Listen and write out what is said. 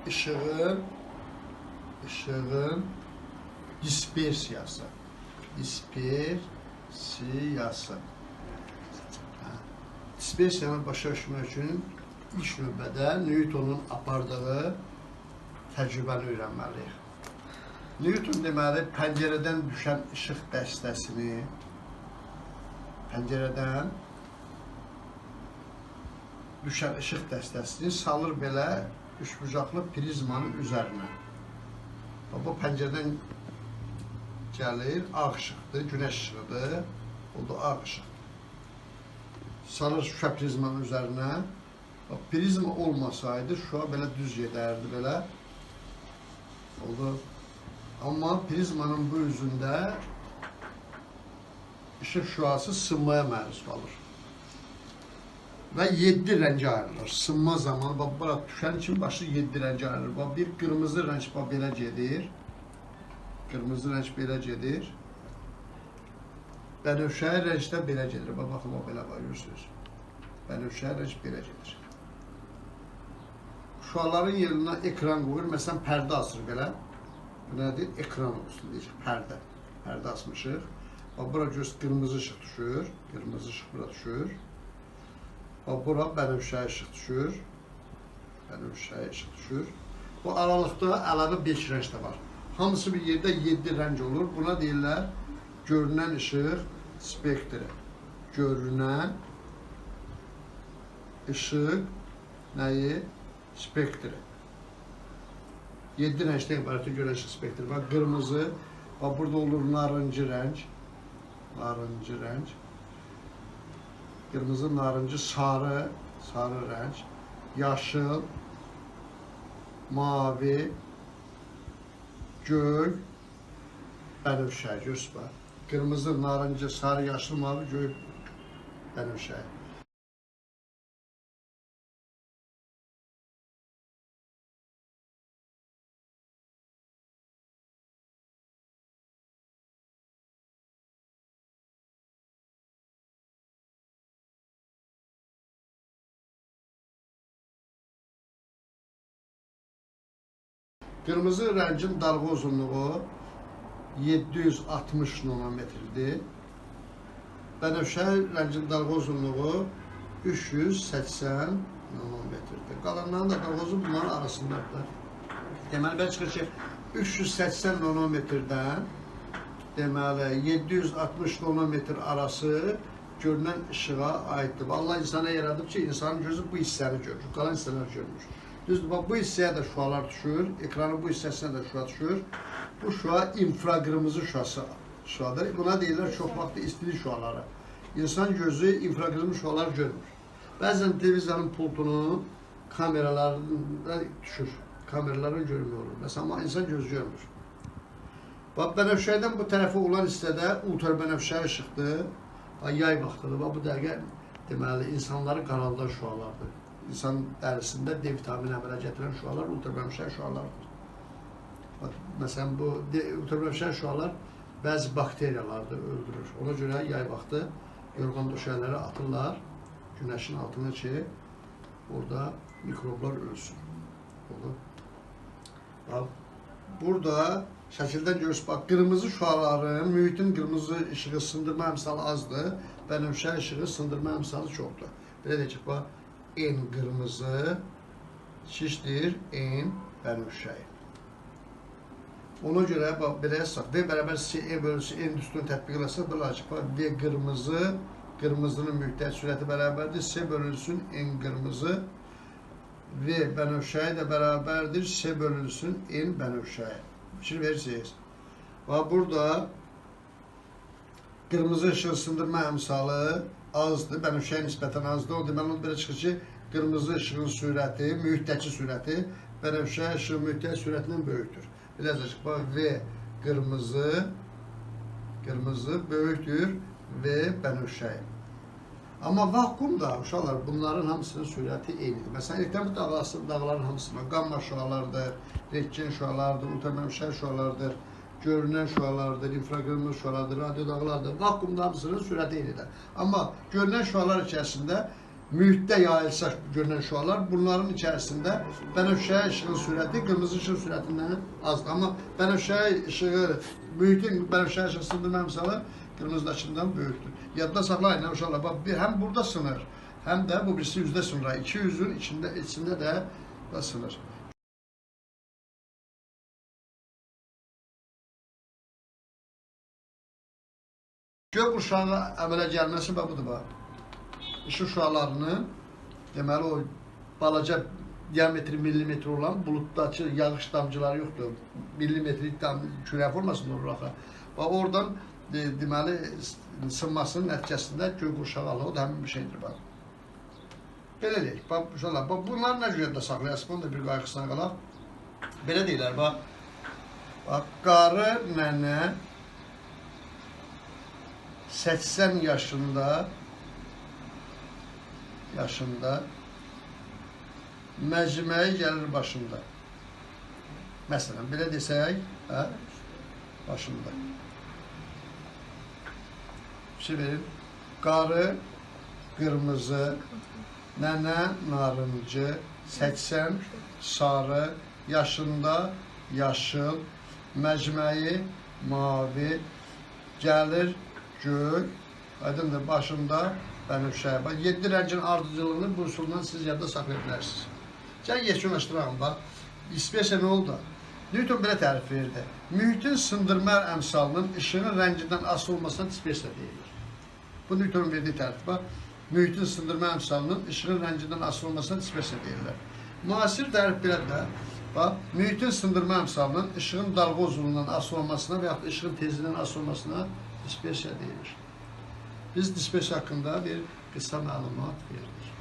ışığın dispersiyası. Dispersiyanı başa düşmək üçün ilk növbədə Newtonun apardığı təcrübəni öyrənməliyik. Newton deməli pəncərədən düşən işıq dəstəsini salır belə üçbucaqlı prizmanın üzərinə. Bu pəncərədən gəlir, ağ işıqdır, günəş işığıdır, o da ağ işıq. Salır şüşə prizmanın üzərinə. Prizma olmasaydı şüşə belə düz gedərdi, belə oldu. Amma prizmanın bu üzündə işıq şüası sınmaya məruz qalır. Və 7 rəngə ayrılır. Sınma zamanı, bura düşən kimi başlayır 7 rəngə ayrılır. Bir qırmızı rəng belə gedir. Qırmızı rəng belə gedir. Bənövşəyi rəng də belə gedir. Baxın, o belə görürsünüz. Bənövşəyi rəng belə gedir. Şüaların yerinə ekran qoyur. Məsələn, pərdə asır belə. Bu nədir? Ekran olsun deyəcək. Pərdə asmışıq. Bura göz qırmızı işıq düşür. Qırmızı işıq bura düşür. Bura bənövşəyi işıq düşür. Bu aralıqda əlavə 5 rəng də var. Hamısı bir yerdə 7 rəng olur. Buna deyirlər görünən işıq spektri. Görünən işıq nəyi? Spektri. 7 rəngdən ibarət görünən işıq spektri var. Qırmızı, burada olur narıncı rəng. Qırmızı, narıncı, sarı rəng. Yaşıl, mavi, göy, bənövşəyi, görürsünüz bax. Qırmızı, narıncı, sarı, yaşıl, mavi, göy, bənövşəyi. Qırmızı rəngin dalğa uzunluğu 760 nanometrdir. Bənövşəyi rəngin dalğa uzunluğu 380 nanometrdir. Qalanların da dalğa uzunluğu bunların arasındadır. Deməli, belə çıxır ki, 380 nanometrdən deməli 760 nanometr arası görünən işığa aiddir. Allah insana yaradıb ki, insanın gözü bu hissəni görür, qalan hissələr görmür. Düzdür, bu hissəyə də şüalar düşür, ekranın bu hissəsinə də şüa düşür. Bu şüa infraqırmızı şüadır. Buna deyirlər çox vaxt istilik şüaları. İnsan gözü infraqırmızı şüalar görmür. Bəzən televizyanın pultunun kameralarında düşür, kameraların görünmüyor olur. Məsələn, amma insan gözü görmür. Bənövşəydən bu tərəfə olan hissədə ultrabənövşəyi işıqdır. Yay vaxtıdır. Bu dəqiqə deməli insanları qaraldan şüalardır. İnsan dərisində D vitamini əmələ gətirən şüalar ultrabənövşəyi şüalardır. Məsələn, bu ultrabənövşəyi şüalar bəzi bakteriyaları da öldürür. Ona görə yay vaxtı yorğan döşəkləri atırlar günəşin altına ki, orada mikroblar ölsün. Burada şəkildən görürsünüz, bax, qırmızı şüaların, mühitin qırmızı işığı sındırma əmsalı azdır, bənövşəyi işığı sındırma əmsalı çoxdur. Belə deyək ki, bax, N qırmızı, şişdir, N bənövşəyi. Ona görə, bax, belə yazsaq, V bərabər C, E bölüsü N üstünü tətbiq eləsək, belə açıq, bax, V qırmızı, qırmızının mühtəc sürəti bərabərdir, C bölünsün N qırmızı, V bənövşəyi də bərabərdir, C bölünsün N bənövşəyi. Fikir verirsiniz. Bax, burada qırmızı işıq sındırma əmsalı azdır, bənövşəyə nisbətən azdır. O deməli, belə çıxır ki, qırmızı işığın sürəti, mühitdəki sürəti bənövşəyi işığın mühitdəki sürətindən böyükdür. Belə yazılır, bax, V qırmızı böyükdür V bənövşəyi. Amma vakuumda, uşaqlar, bunların hamısının sürəti eynidir. Məsələn, elektron dağların hamısına qamma şüalardır, rentgen şüalardır, ultrabənövşəyi şüalardır, görünən şüalardır, infraqırmızı şüalardır, radio dağlardır. Vakuumda hamısının sürəti eynidir. Amma görünən şüalar içərisində mühitdə yayılsa görünən şüalar, bunların içərisində bənövşəyi işığın sürəti qırmızı işığın sürətindən azdır. Amma bənövşəyi işığı, mühitin bənövşəyi işığı sındırma əmsalı qırmızıdakından böyükdür. Yadda saxlayın, uşaqlar, həm burada sınır, həm də bu birisi üzdə sınır. İki üzün içində də sınır. Gök uşağı əmələ gəlməsi budur bax. İşıq şüalarının, deməli o balaca diametri millimetr olan bulutdakı yağış damcıları yoxdur. Millimetrik kürə formasında olur axı. Bax oradan deməli sınmasının nəticəsində gök uşağı alır. O da həmin bir şeydir bax. Belə deyək. Bax uşaqlar, bax bunları nə cürətdə saxlayasın, onu da bir qayğısına qalaq. Belə deyirlər bax. Bax qarı nənə 80 yaşında məcməyi gəlir başında. Məsələn, belə desək, başında. Şey verin, qarı qırmızı, nənə narıncı, 80 sarı, yaşında yaşıl, məcməyi mavi, gəlir gök, aydındır, başında bənövşə. 7 rəngin ardıcılığını bu üsuldan siz yadda saxlaya bilərsiniz. Gəlin yekunlaşdıralım, bax. İspesiya nə oldu? Newton belə tərif verirdi. Mühitin sındırma əmsalının işığın rəngindən asılı olmasına dispersiya deyilir. Bu Newtonun verdiyi tərif, bax. Mühitin sındırma əmsalının işığın rəngindən asılı olmasına dispersiya deyirlər. Müasir tərif belədir də, bax. Mühitin sındırma əmsalının işığın dalğa uzunluğundan asılı olmasına və yaxud da işığın tezliyindən asılı olmasına dispersiya deyilir. Biz dispersiya haqqında bir qısa məlumat verdik.